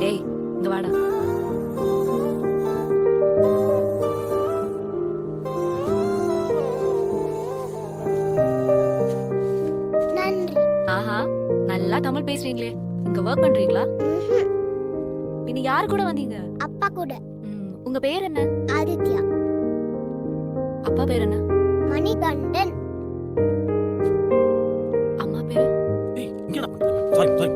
டேய் இங்க வாடா. நன்றி. ஆஹா, நல்லா தமிழ் பேசுறீங்களே. இங்க ஒர்க் பண்றீங்களா? பின்ன யாரு கூட வந்தீங்க? அப்பா கூட. உங்க பேர் என்ன? ஆதித்யா. அப்பா பேர் என்ன? மணிகண்டன். அம்மா பேரு? ஏய் இங்கடா. Sorry sorry.